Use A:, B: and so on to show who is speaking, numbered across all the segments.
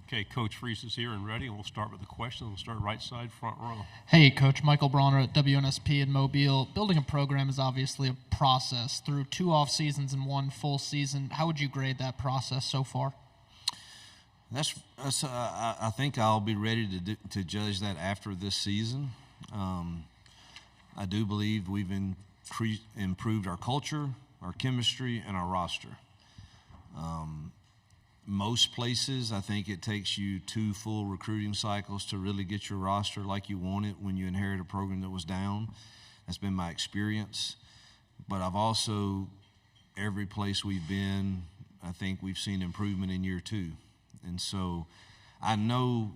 A: Okay, Coach Freese is here and ready, and we'll start with the questions. We'll start right side, front row.
B: Hey, Coach. Michael Bronner at WNSP in Mobile. Building a program is obviously a process. Through 2 off seasons and 1 full season, how would you grade that process so far?
C: I think I'll be ready to judge that after this season. I do believe we've improved our culture, our chemistry, and our roster. Most places, I think it takes you 2 full recruiting cycles to really get your roster like you want it when you inherit a program that was down. That's been my experience. But I've also, every place we've been, I think we've seen improvement in year 2. And so I know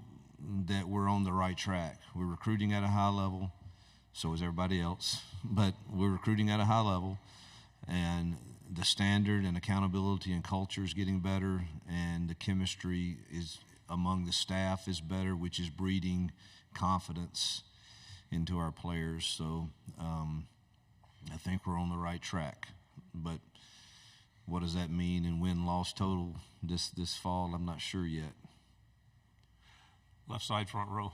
C: that we're on the right track. We're recruiting at a high level, so is everybody else. But we're recruiting at a high level, and the standard and accountability and culture is getting better, and the chemistry is among the staff is better, which is breeding confidence into our players. So I think we're on the right track. But what does that mean in win-loss total this fall? I'm not sure yet.
A: Left side, front row.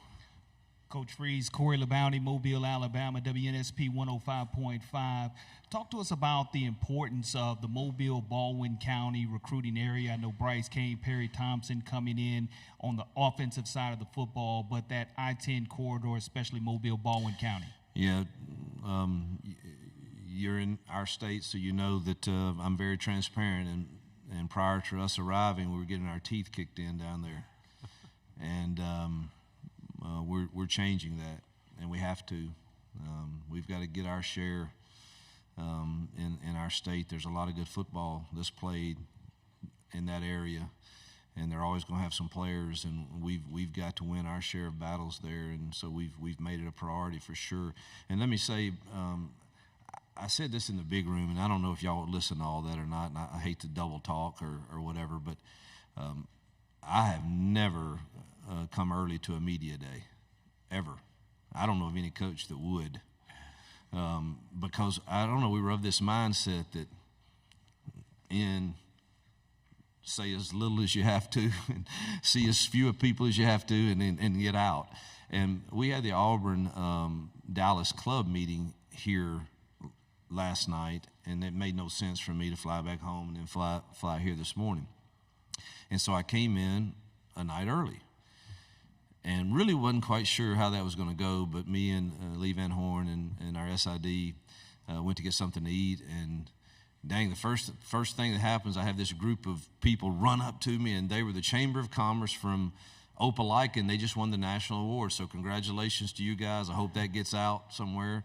D: Coach Freese, Corey LeBounty, Mobile, Alabama, WNSP 105.5. Talk to us about the importance of the Mobile, Baldwin County recruiting area. I know Bryce Kane, Perry Thompson coming in on the offensive side of the football, but that I-10 corridor, especially Mobile, Baldwin County.
C: Yeah, you're in our state, so you know that I'm very transparent. And prior to us arriving, we were getting our teeth kicked in down there. And we're changing that, and we have to. We've got to get our share in our state. There's a lot of good football that's played in that area, and they're always going to have some players, and we've got to win our share of battles there, and so we've made it a priority for sure. And let me say, I said this in the big room, and I don't know if y'all would listen to all that or not, and I hate to double talk or whatever, but I have never come early to a media day, ever. I don't know of any coach that would, because I don't know, we were of this mindset that say as little as you have to and see as few people as you have to and get out. And we had the Auburn Dallas club meeting here last night, and it made no sense for me to fly back home and then fly here this morning. And so I came in a night early and really wasn't quite sure how that was going to go, but me and Lee Van Horn and our SID went to get something to eat, and dang, the first thing that happens, I have this group of people run up to me, and they were the Chamber of Commerce from Opelika, and they just won the national award, so congratulations to you guys. I hope that gets out somewhere.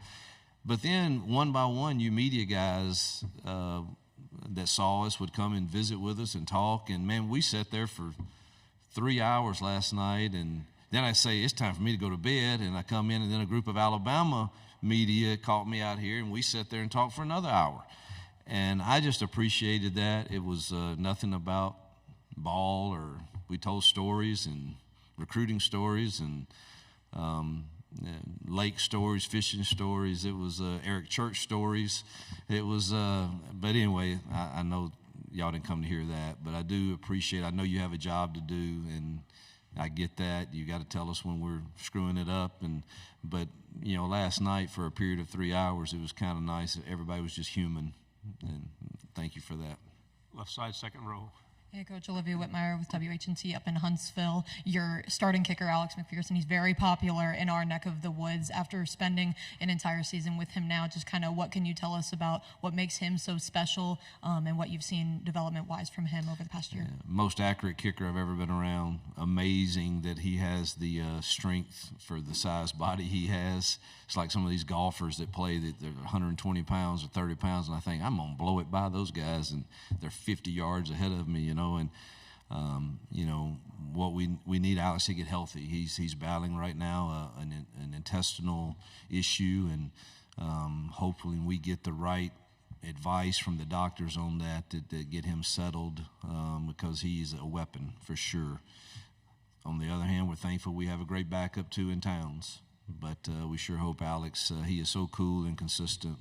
C: But then one by one, you media guys that saw us would come and visit with us and talk, and man, we sat there for 3 hours last night, and then I say, it's time for me to go to bed, and I come in, and then a group of Alabama media caught me out here, and we sat there and talked for another hour. And I just appreciated that. It was nothing about ball, or we told stories and recruiting stories and lake stories, fishing stories. It was Eric Church stories. It was, but anyway, I know y'all didn't come to hear that, but I do appreciate, I know you have a job to do, and I get that. You got to tell us when we're screwing it up. But you know, last night for a period of 3 hours, it was kind of nice. Everybody was just human, and thank you for that.
A: Left side, second row.
E: Hey, Coach Olivia Whitmire with WHNT up in Huntsville. Your starting kicker, Alex McPherson, he's very popular in our neck of the woods. After spending an entire season with him now, just kind of what can you tell us about what makes him so special and what you've seen development-wise from him over the past year?
C: Most accurate kicker I've ever been around. Amazing that he has the strength for the size body he has. It's like some of these golfers that play that they're 120 pounds or 30 pounds, and I think I'm going to blow it by those guys, and they're 50 yards ahead of me, you know. And you know what we need Alex to get healthy. He's battling right now an intestinal issue, and hopefully we get the right advice from the doctors on that to get him settled, because he's a weapon for sure. On the other hand, we're thankful we have a great backup too in Towns, but we sure hope Alex. He is so cool and consistent.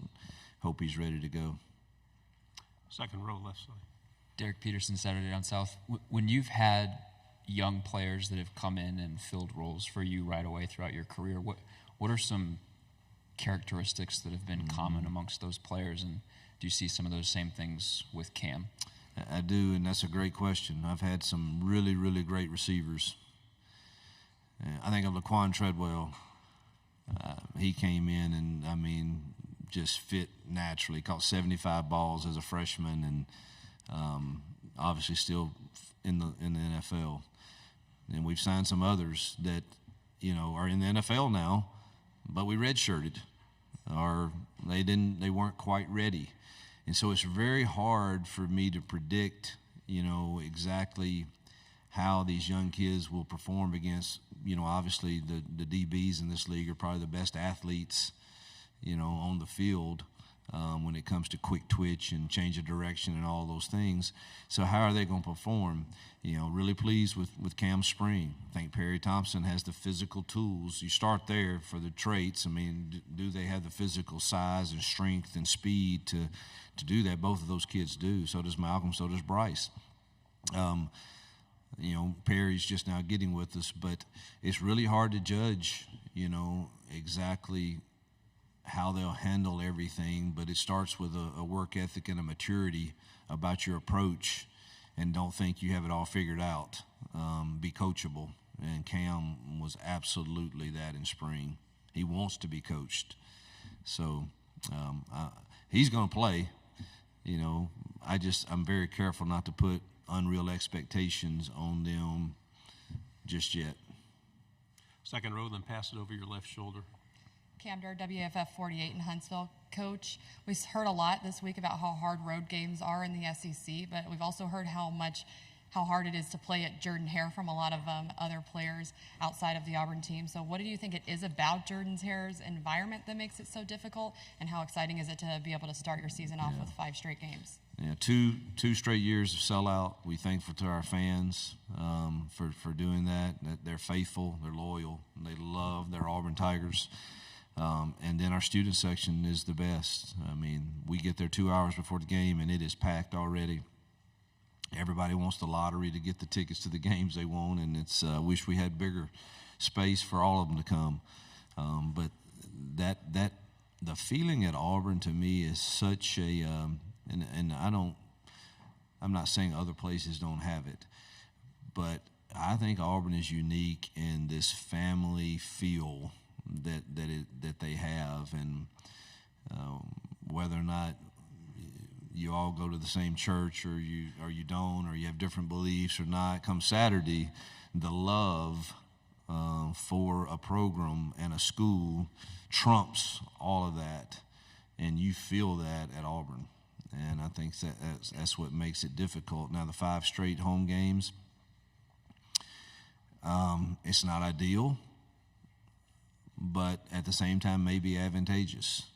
C: Hope he's ready to go.
A: Second row, left side.
F: Derek Peterson, Saturday Down South. When you've had young players that have come in and filled roles for you right away throughout your career. What are some characteristics that have been common amongst those players, and do you see some of those same things with Cam?
C: I do, and that's a great question. I've had some really, really great receivers. I think of Laquan Treadwell. He came in and, I mean, just fit naturally. Caught 75 balls as a freshman, and obviously still in the NFL. And we've signed some others that, you know, are in the NFL now, but we redshirted, or they weren't quite ready. And so it's very hard for me to predict, you know, exactly how these young kids will perform against, you know, obviously the DBs in this league are probably the best athletes, you know, on the field when it comes to quick twitch and change of direction and all those things. So how are they going to perform? You know, really pleased with Cam Spring. I think Perry Thompson has the physical tools. You start there for the traits. I mean, do they have the physical size and strength and speed to do that? Both of those kids do. So does Malcolm, so does Bryce. You know, Perry's just now getting with us, but it's really hard to judge, you know, exactly how they'll handle everything. But it starts with a work ethic and a maturity about your approach, and don't think you have it all figured out. Be coachable, and Cam was absolutely that in spring. He wants to be coached. So he's going to play. You know, I'm very careful not to put unreal expectations on them just yet.
A: Second row, then pass it over your left shoulder.
G: Cam Durr, WFF 48 in Huntsville. Coach, we've heard a lot this week about how hard road games are in the SEC, but we've also heard how hard it is to play at Jordan-Hare from a lot of other players outside of the Auburn team. So what do you think it is about Jordan-Hare's environment that makes it so difficult, and how exciting is it to be able to start your season off with 5 straight games?
C: Yeah, two straight years of sellout. We're thankful to our fans for doing that. That they're faithful, they're loyal, they love their Auburn Tigers. And then our student section is the best. I mean, we get there 2 hours before the game, and it is packed already. Everybody wants the lottery to get the tickets to the games they want, and it's wish we had bigger space for all of them to come. But the feeling at Auburn to me is such a and I'm not saying other places don't have it, but I think Auburn is unique in this family feel that they have, and whether or not you all go to the same church or you don't, or you have different beliefs or not, come Saturday, the love for a program and a school trumps all of that, and you feel that at Auburn. And I think that's what makes it difficult. Now, the 5 straight home games, it's not ideal, but at the same time may be advantageous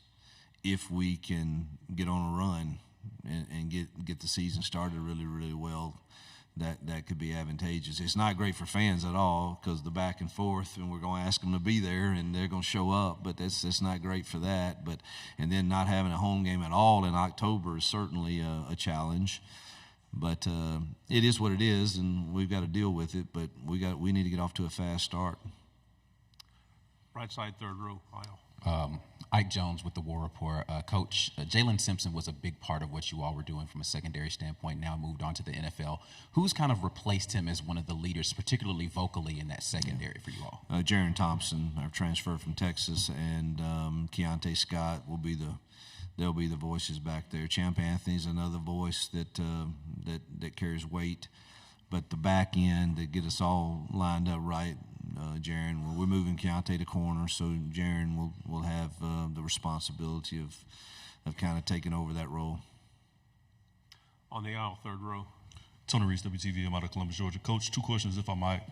C: if we can get on a run and get the season started really, really well. That could be advantageous. It's not great for fans at all, because the back and forth, and we're going to ask them to be there, and they're going to show up, but that's not great for that. And then not having a home game at all in October is certainly a challenge. But it is what it is, and we've got to deal with it. But we need to get off to a fast start.
A: Right side, third row, aisle.
H: Ike Jones with the War Report. Coach, Jalen Simpson was a big part of what you all were doing from a secondary standpoint, now moved on to the NFL. Who's kind of replaced him as one of the leaders, particularly vocally, in that secondary for you all?
C: Jaron Thompson, our transfer from Texas, and Keontae Scott they'll be the voices back there. Champ Anthony's another voice that carries weight. But the back end that get us all lined up right, Jaron, we're moving Keontae to corner, so Jaron will have the responsibility of kind of taking over that role.
A: On the aisle, third row.
I: Tony Reese, WTV. I'm out of Columbus, Georgia. Coach, 2 questions, if I might.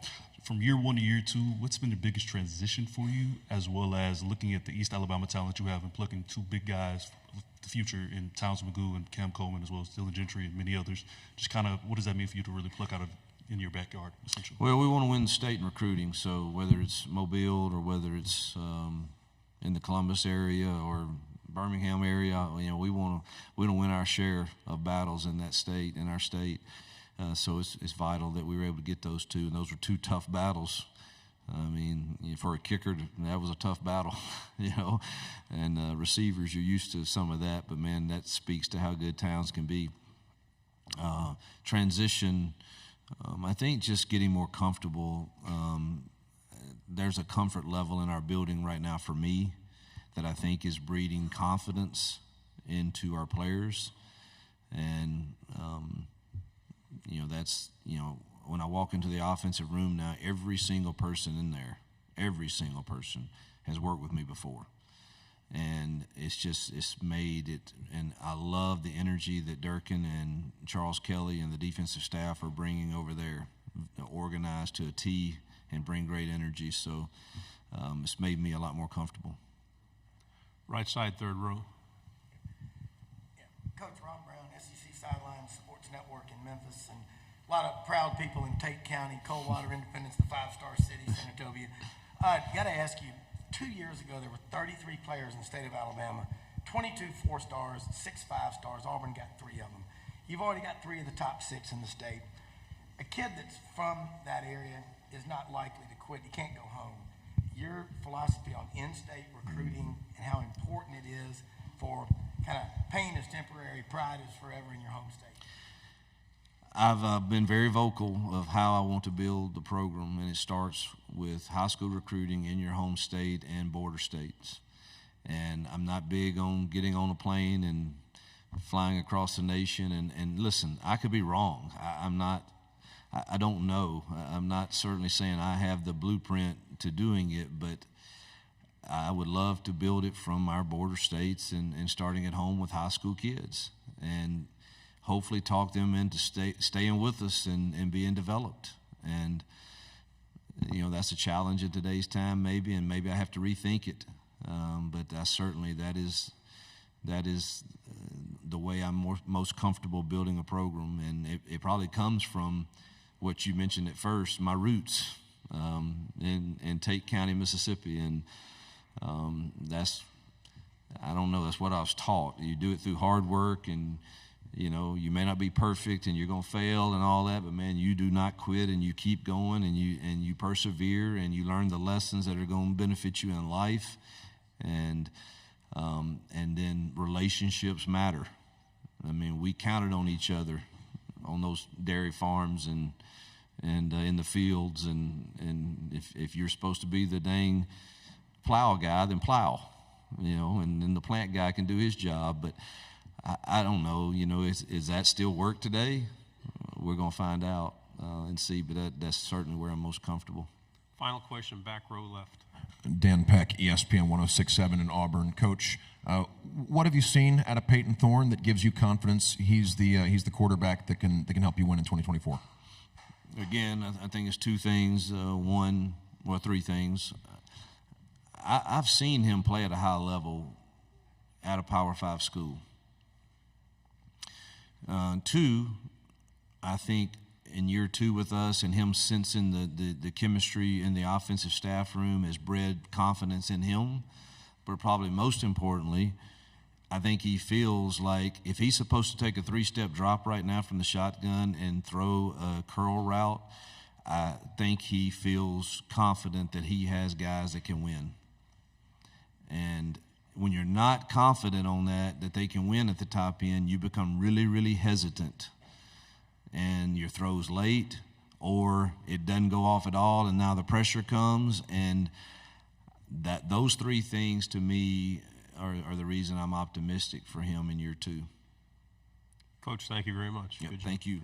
I: From year 1 to year 2, what's been the biggest transition for you, as well as looking at the East Alabama talent you have and plucking 2 big guys for the future in Towns McGoo and Cam Coleman, as well as Dylan Gentry and many others? Just kind of, what does that mean for you to really pluck out of in your backyard, essentially?
C: Well, we want to win the state in recruiting, so whether it's Mobile or whether it's in the Columbus area or Birmingham area, we want to win our share of battles in that state, in our state. So it's vital that we were able to get those two, and those were two tough battles. I mean, for a kicker, that was a tough battle, and receivers, you're used to some of that, but man, that speaks to how good Towns can be. Transition, I think just getting more comfortable. There's a comfort level in our building right now for me that I think is breeding confidence into our players. And, that's, when I walk into the offensive room now, every single person in there, every single person has worked with me before. And it's made it, and I love the energy that Durkin and Charles Kelly and the defensive staff are bringing over there, organized to a T and bring great energy. So it's made me a lot more comfortable.
A: Right side, third row.
J: Yeah. Coach Ron Brown, SEC Sideline Sports Network in Memphis, and a lot of proud people in Tate County, Coldwater, Independence, the five-star city, Senatobia. Got to ask you, 2 years ago there were 33 players in the state of Alabama, 22 4-stars, 6 5-stars. Auburn got 3 of them. You've already got 3 of the top 6 in the state. A kid that's from that area is not likely to quit. You can't go home. Your philosophy on in-state recruiting and how important it is for kind of pain is temporary, pride is forever in your home state.
C: I've been very vocal of how I want to build the program, and it starts with high school recruiting in your home state and border states. And I'm not big on getting on a plane and flying across the nation. And listen, I could be wrong. I don't know. I'm not certainly saying I have the blueprint to doing it, but I would love to build it from our border states and starting at home with high school kids, and hopefully talk them into staying with us and being developed. And, that's a challenge in today's time maybe, and maybe I have to rethink it. But that is the way I'm most comfortable building a program. And it probably comes from what you mentioned at first, my roots in Tate County, Mississippi. And that's what I was taught. You do it through hard work, and you may not be perfect and you're going to fail and all that, but man, you do not quit, and you keep going, and you persevere, and you learn the lessons that are going to benefit you in life. And then relationships matter. I mean, we counted on each other on those dairy farms and in the fields, and if you're supposed to be the dang plow guy, then plow, and then the plant guy can do his job. But I don't know, is that still work today? We're going to find out and see, but that's certainly where I'm most comfortable.
A: Final question, back row left.
K: Dan Peck, ESPN 106.7 in Auburn. Coach, what have you seen out of Peyton Thorne that gives you confidence he's the quarterback that can help you win in 2024?
C: Again, I think it's 2 things. 3 things. I've seen him play at a high level at a Power 5 school. 2, I think in year 2 with us and him sensing the chemistry in the offensive staff room has bred confidence in him. But probably most importantly, I think he feels like if he's supposed to take a 3-step drop right now from the shotgun and throw a curl route, I think he feels confident that he has guys that can win. And when you're not confident on that they can win at the top end, you become really, really hesitant. And your throw's late, or it doesn't go off at all, and now the pressure comes. And those 3 things to me are the reason I'm optimistic for him in year 2.
A: Coach, thank you very much.
C: Yep, thank you.